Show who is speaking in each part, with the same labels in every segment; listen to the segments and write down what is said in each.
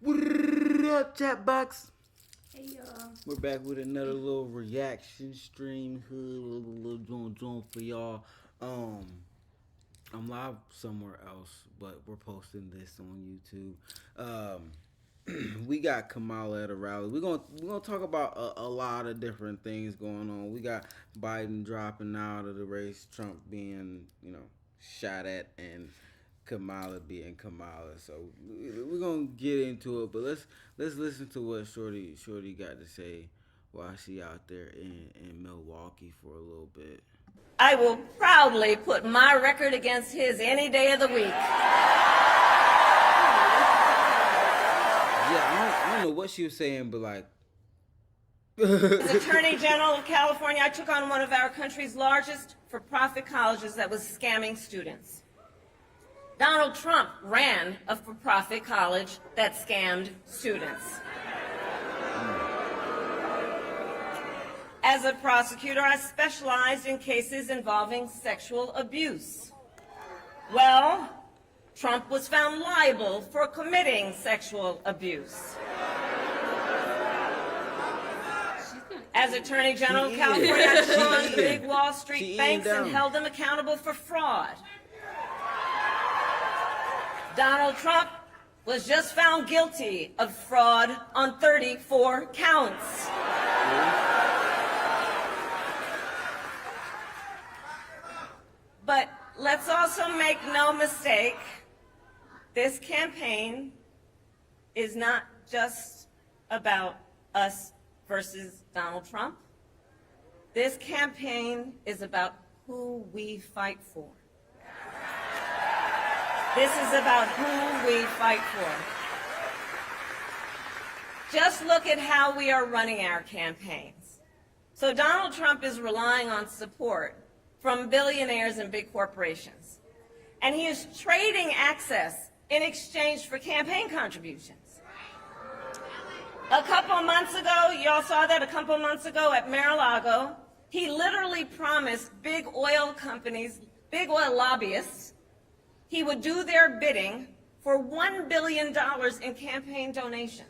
Speaker 1: What up, chat box?
Speaker 2: Hey y'all.
Speaker 1: We're back with another little reaction stream, little joint for y'all. Um, I'm live somewhere else, but we're posting this on YouTube. We got Kamala at a rally. We're gonna talk about a lot of different things going on. We got Biden dropping out of the race, Trump being shot at, and Kamala being Kamala. So we're gonna get into it, but let's listen to what Shorty got to say while she out there in Milwaukee for a little bit.
Speaker 3: I will proudly put my record against his any day of the week.
Speaker 1: Yeah, I don't know what she was saying, but like.
Speaker 3: As Attorney General of California, I took on one of our country's largest for-profit colleges that was scamming students. Donald Trump ran a for-profit college that scammed students. As a prosecutor, I specialized in cases involving sexual abuse. Well, Trump was found liable for committing sexual abuse. As Attorney General of California, I took on the big Wall Street banks and held them accountable for fraud. Donald Trump was just found guilty of fraud on 34 counts. But let's also make no mistake, this campaign is not just about us versus Donald Trump. This campaign is about who we fight for. This is about who we fight for. Just look at how we are running our campaigns. So Donald Trump is relying on support from billionaires and big corporations. And he is trading access in exchange for campaign contributions. A couple of months ago, y'all saw that a couple of months ago at Mar-a-Lago, he literally promised big oil companies, big oil lobbyists, he would do their bidding for $1 billion in campaign donations.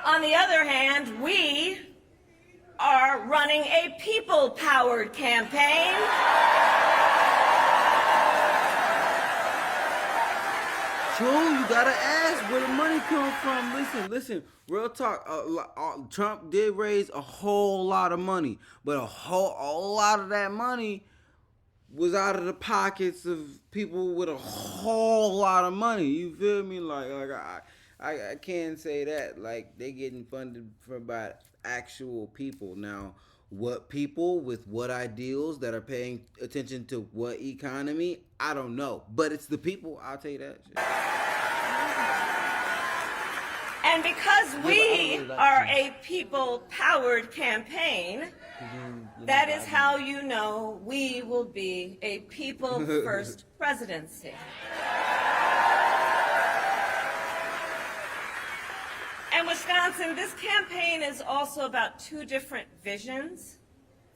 Speaker 3: On the other hand, we are running a people-powered campaign.
Speaker 1: True, you gotta ask where the money come from. Listen, real talk. Trump did raise a whole lot of money, but a lot of that money was out of the pockets of people with a whole lot of money. You feel me? I can't say that. Like, they getting funded by actual people. Now, what people with what ideals that are paying attention to what economy, I don't know. But it's the people, I'll tell you that shit.
Speaker 3: And because we are a people-powered campaign, that is how you know we will be a people-first presidency. And Wisconsin, this campaign is also about two different visions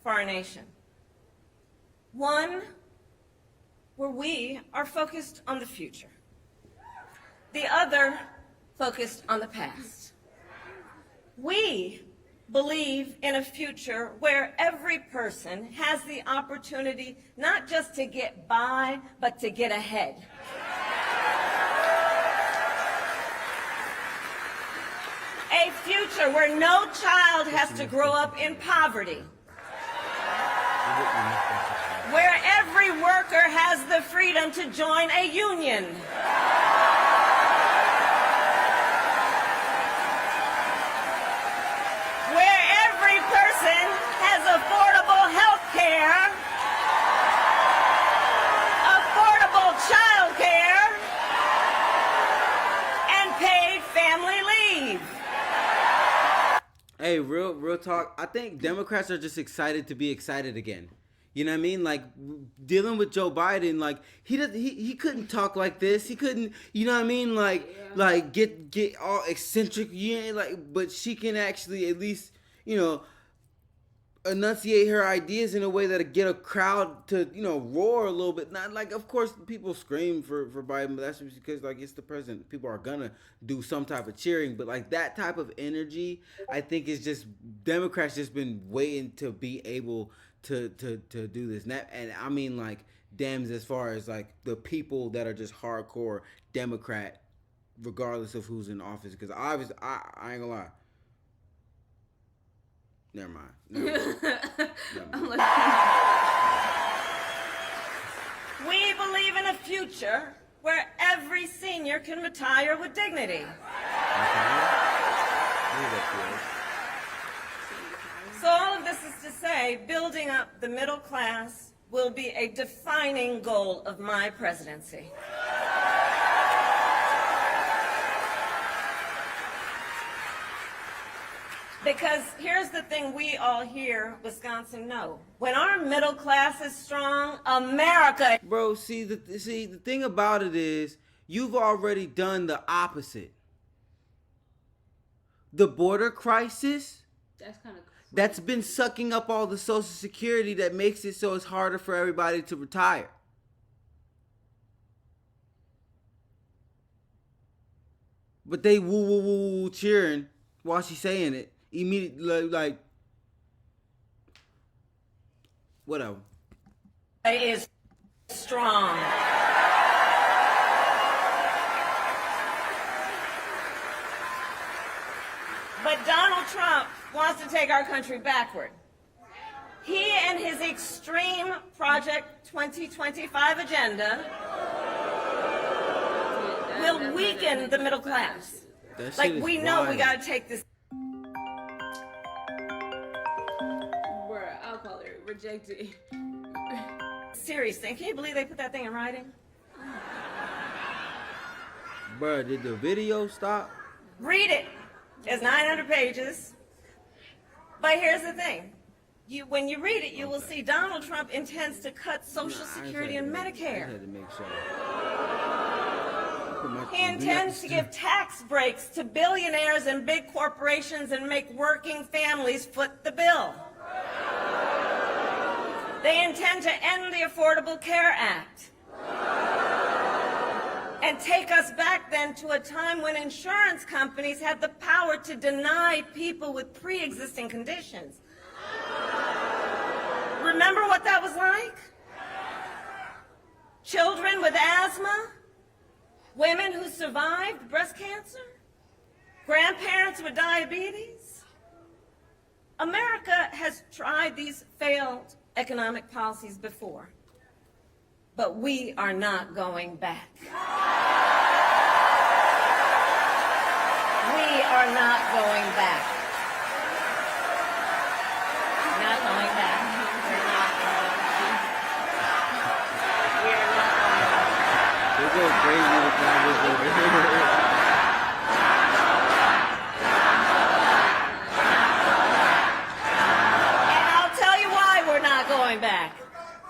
Speaker 3: for our nation. One, where we are focused on the future. The other, focused on the past. We believe in a future where every person has the opportunity not just to get by, but to get ahead. A future where no child has to grow up in poverty. Where every worker has the freedom to join a union. Where every person has affordable health care, affordable child care, and paid family leave.
Speaker 1: Hey, real talk. I think Democrats are just excited to be excited again. You know what I mean? Like, dealing with Joe Biden, like he couldn't talk like this. He couldn't, you know what I mean? Like get all eccentric. Yeah, like, but she can actually at least, enunciate her ideas in a way that'll get a crowd to, roar a little bit. Not like, of course, people scream for Biden, but that's just because, like, it's the president. People are gonna do some type of cheering, but like that type of energy, I think is just Democrats just been waiting to be able to do this. And I mean, like, Dems as far as like the people that are just hardcore Democrat, regardless of who's in office. Because obviously, I ain't gonna lie. Never mind.
Speaker 3: We believe in a future where every senior can retire with dignity. So all of this is to say, building up the middle class will be a defining goal of my presidency. Because here's the thing we all here, Wisconsin, know. When our middle class is strong, America...
Speaker 1: Bro, see, the thing about it is, you've already done the opposite. The border crisis,
Speaker 2: that's kind of crazy.
Speaker 1: That's been sucking up all the Social Security that makes it so it's harder for everybody to retire. But they woo cheering while she's saying it. Immediately, like, whatever.
Speaker 3: Is strong. But Donald Trump wants to take our country backward. He and his extreme Project 2025 agenda will weaken the middle class. Like, we know we gotta take this.
Speaker 2: I'll call her rejected.
Speaker 3: Serious thing. Can you believe they put that thing in writing?
Speaker 1: Bruh, did the video stop?
Speaker 3: Read it. It's 900 pages. But here's the thing. When you read it, you will see Donald Trump intends to cut Social Security and Medicare.
Speaker 1: I had to make sure.
Speaker 3: He intends to give tax breaks to billionaires and big corporations and make working families foot the bill. They intend to end the Affordable Care Act and take us back then to a time when insurance companies had the power to deny people with pre-existing conditions. Remember what that was like? Children with asthma, women who survived breast cancer, grandparents with diabetes. America has tried these failed economic policies before, but we are not going back. We are not going back. Not going back. We're not going back. We're not going back.
Speaker 1: They go crazy with that over here.
Speaker 3: Going back,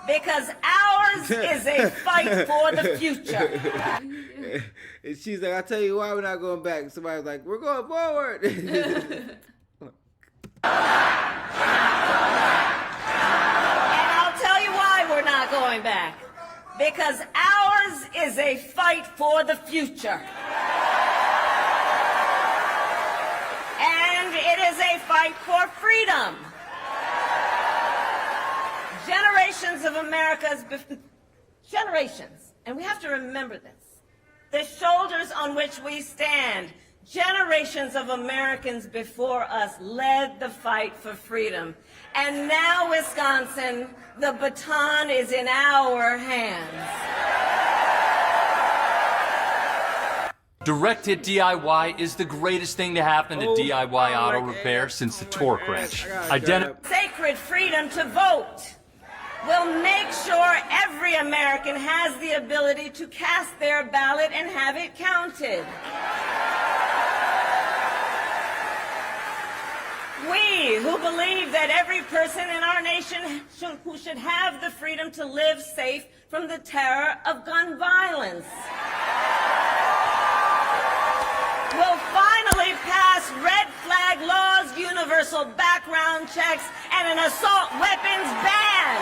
Speaker 3: because ours is a fight for the future.
Speaker 1: And she's like, I'll tell you why we're not going back. Somebody's like, we're going forward.
Speaker 3: And I'll tell you why we're not going back, because ours is a fight for the future. And it is a fight for freedom. Generations of America's, generations, and we have to remember this, the shoulders on which we stand, generations of Americans before us led the fight for freedom. And now, Wisconsin, the baton is in our hands.
Speaker 4: Direct Hit DIY is the greatest thing to happen to DIY auto repair since the torque wrench.
Speaker 3: Sacred freedom to vote will make sure every American has the ability to cast their ballot and have it counted. We who believe that every person in our nation who should have the freedom to live safe from the terror of gun violence will finally pass red flag laws, universal background checks, and an assault weapons ban.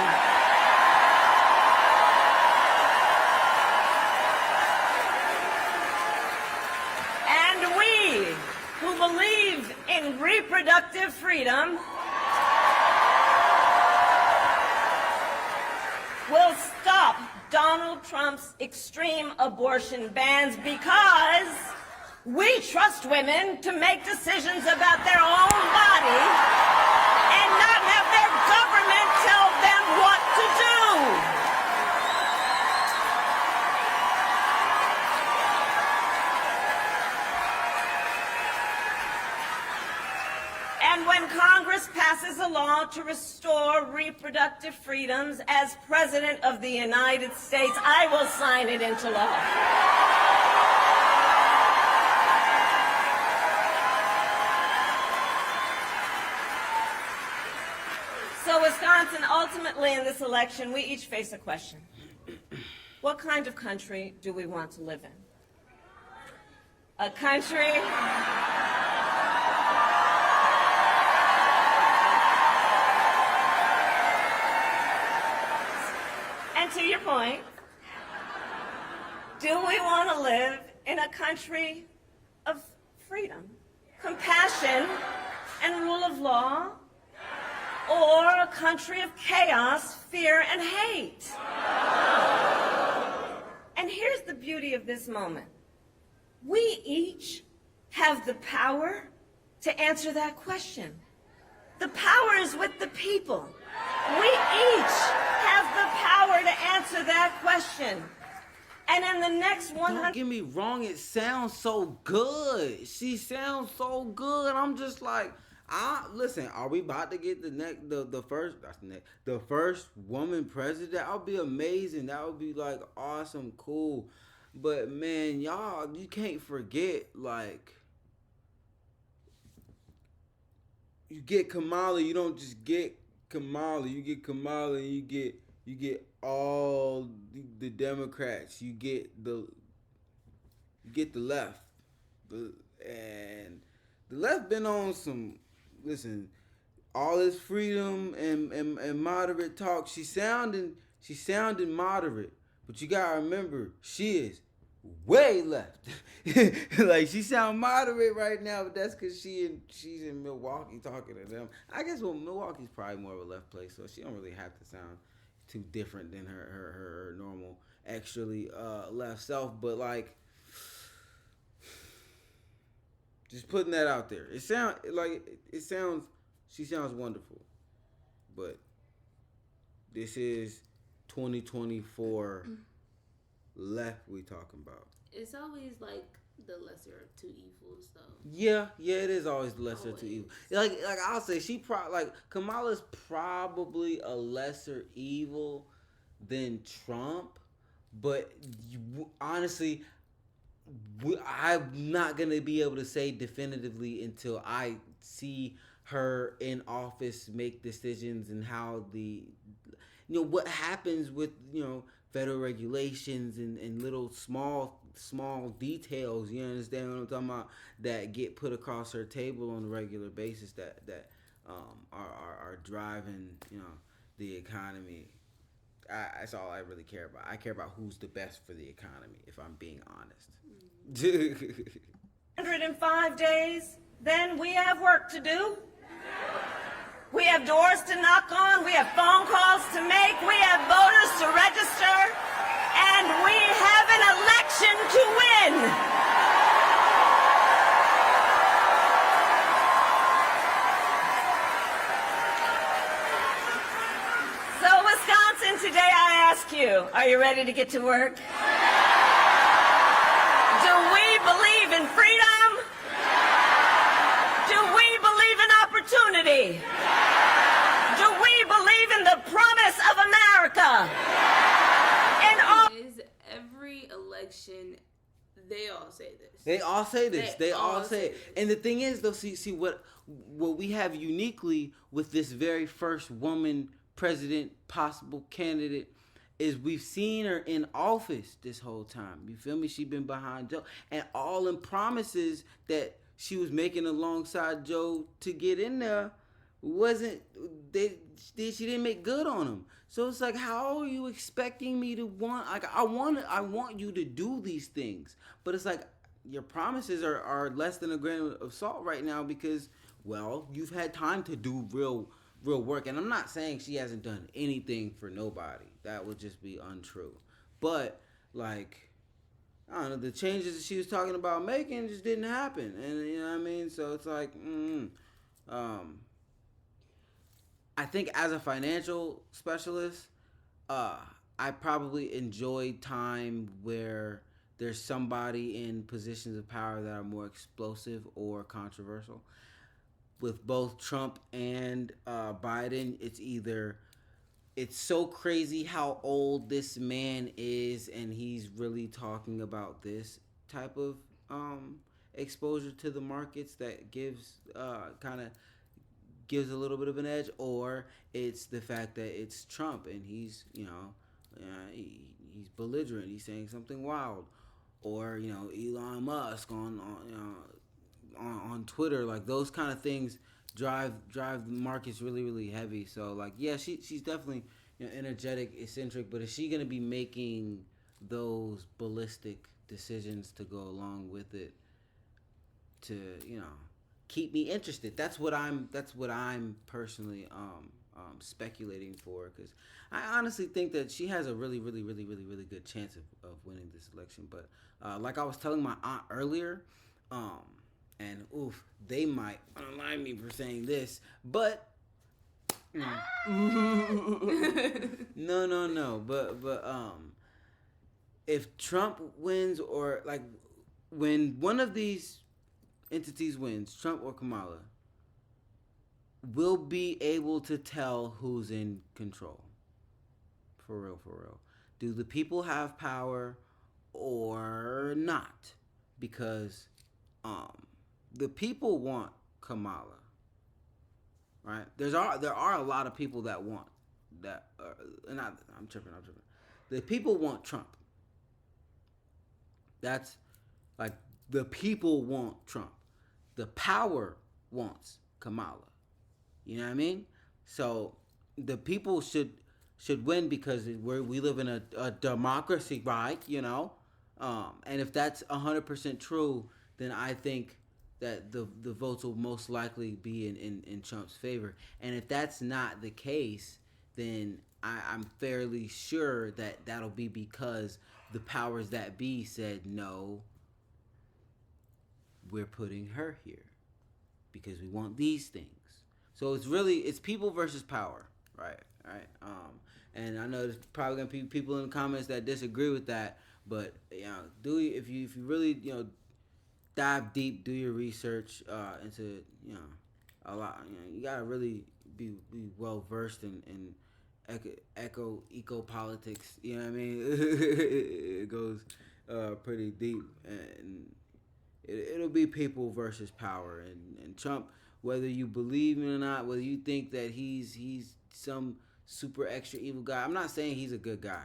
Speaker 3: And we, who believe in reproductive freedom, will stop Donald Trump's extreme abortion bans because we trust women to make decisions about their own body and not have their government tell them what to do. And when Congress passes a law to restore reproductive freedoms as President of the United States, I will sign it into law. So, Wisconsin, ultimately in this election, we each face a question. What kind of country do we want to live in? A country and to your point, do we want to live in a country of freedom, compassion, and rule of law? Or a country of chaos, fear, and hate? And here's the beauty of this moment. We each have the power to answer that question. The power is with the people. We each have the power to answer that question. And in the next 100...
Speaker 1: Don't get me wrong, it sounds so good. She sounds so good. I'm just like... listen, are we about to get the first woman president? That would be amazing. That would be like awesome, cool. But man, y'all, you can't forget, like, you get Kamala, you don't just get Kamala, you get Kamala and you get all the Democrats, you get the left. And the left been on some, listen, all this freedom and moderate talk. She sounding moderate, but you gotta remember she is way left. Like, she sound moderate right now, but that's because she's in Milwaukee talking to them. I guess Milwaukee's probably more of a left place, so she don't really have to sound too different than her normal actually left self. But like, just putting that out there. She sounds wonderful. But this is 2024 left we talking about.
Speaker 2: It's always like the lesser of two evils, though.
Speaker 1: Yeah, it is always the lesser of two evils. Like I'll say, Kamala's probably a lesser evil than Trump, but honestly, I'm not gonna be able to say definitively until I see her in office make decisions and how what happens with federal regulations and little small details, you understand what I'm talking about, that get put across her table on a regular basis that are driving the economy. That's all I really care about. I care about who's the best for the economy, if I'm being honest.
Speaker 3: 105 days, then we have work to do. We have doors to knock on, we have phone calls to make, we have voters to register, and we have an election to win. So, Wisconsin, today I ask you, are you ready to get to work? Do we believe in freedom? Do we believe in opportunity? Do we believe in the promise of America?
Speaker 2: Is every election, they all say this.
Speaker 1: They all say this. They all say it. And the thing is, though, see what we have uniquely with this very first woman president, possible candidate, is we've seen her in office this whole time. You feel me? She's been behind Joe. And all in promises that she was making alongside Joe to get in there wasn't she didn't make good on them. So it's like, how are you expecting me to want, like, I want you to do these things, but it's like your promises are less than a grain of salt right now because, well, you've had time to do real work. And I'm not saying she hasn't done anything for nobody. That would just be untrue. But like, I don't know, the changes that she was talking about making just didn't happen. And you know what I mean? So it's like, I think as a financial specialist, I probably enjoy time where there's somebody in positions of power that are more explosive or controversial. With both Trump and Biden, it's so crazy how old this man is, and he's really talking about this type of exposure to the markets that gives kind of gives a little bit of an edge, or it's the fact that it's Trump and he's he's belligerent, he's saying something wild, or Elon Musk on Twitter, like those kind of things drive the markets really heavy. So like, yeah, she's definitely energetic, eccentric, but is she gonna be making those ballistic decisions to go along with it to keep me interested? That's what I'm personally speculating for, because I honestly think that she has a really good chance of winning this election. But like I was telling my aunt earlier, and oof, they might unalive me for saying this, but no, but if Trump wins, or like when one of these entities wins, Trump or Kamala, we'll be able to tell who's in control. For real. Do the people have power or not? Because the people want Kamala, right? There are a lot of people that want that. I'm tripping. The people want Trump. That's like, the people want Trump. The power wants Kamala. You know what I mean? So the people should win because we live in a democracy, right? And if that's 100% true, then I think that the votes will most likely be in Trump's favor. And if that's not the case, then I'm fairly sure that that'll be because the powers that be said, no, we're putting her here because we want these things. So it's people versus power, right? And I know there's probably gonna be people in the comments that disagree with that, but if you really dive deep, do your research into a lot. You gotta really be well versed in eco politics. You know what I mean? It goes pretty deep, and it'll be people versus power. And Trump, whether you believe him or not, whether you think that he's some super extra evil guy, I'm not saying he's a good guy.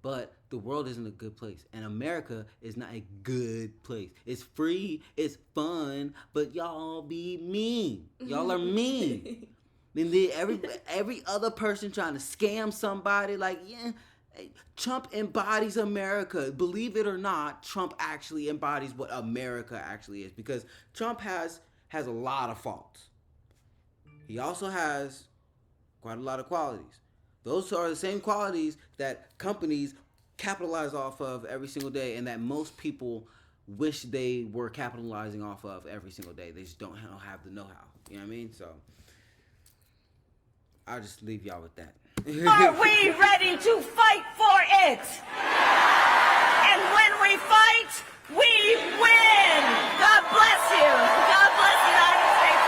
Speaker 1: But the world isn't a good place, and America is not a good place. It's free, it's fun, but y'all be mean. Y'all are mean. Then every other person trying to scam somebody, like, yeah, Trump embodies America. Believe it or not, Trump actually embodies what America actually is, because Trump has a lot of faults. He also has quite a lot of qualities. Those are the same qualities that companies capitalize off of every single day, and that most people wish they were capitalizing off of every single day. They just don't have the know-how. You know what I mean? So I'll just leave y'all with that.
Speaker 3: Are we ready to fight for it? And when we fight, we win! God bless you! God bless the United States of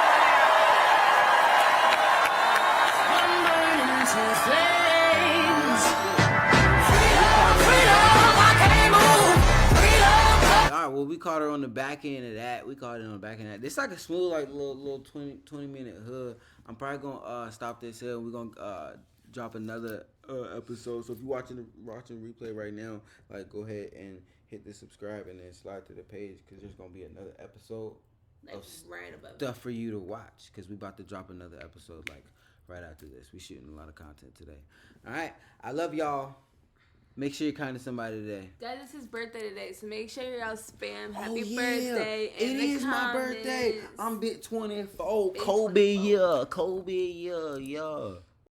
Speaker 1: All right, well, we caught her on the back end of that. It's like a smooth, like little 20-minute hood. I'm probably gonna stop this here. We're gonna drop another episode. So if you're watching replay right now, like, go ahead and hit the subscribe and then slide to the page, because there's gonna be another episode
Speaker 2: Like
Speaker 1: of
Speaker 2: right above.
Speaker 1: stuff for you to watch because we about to drop another episode like right after this. We shooting a lot of content today. All right, I love y'all. Make sure you're kind to somebody today.
Speaker 2: Guys, it's his birthday today, so make sure y'all spam
Speaker 1: Oh,
Speaker 2: happy
Speaker 1: yeah.
Speaker 2: birthday in
Speaker 1: It
Speaker 2: the
Speaker 1: is my
Speaker 2: comments.
Speaker 1: birthday. I'm bit 24.
Speaker 2: Big
Speaker 1: Kobe,
Speaker 2: 24.
Speaker 1: yeah. Kobe, yeah, yeah.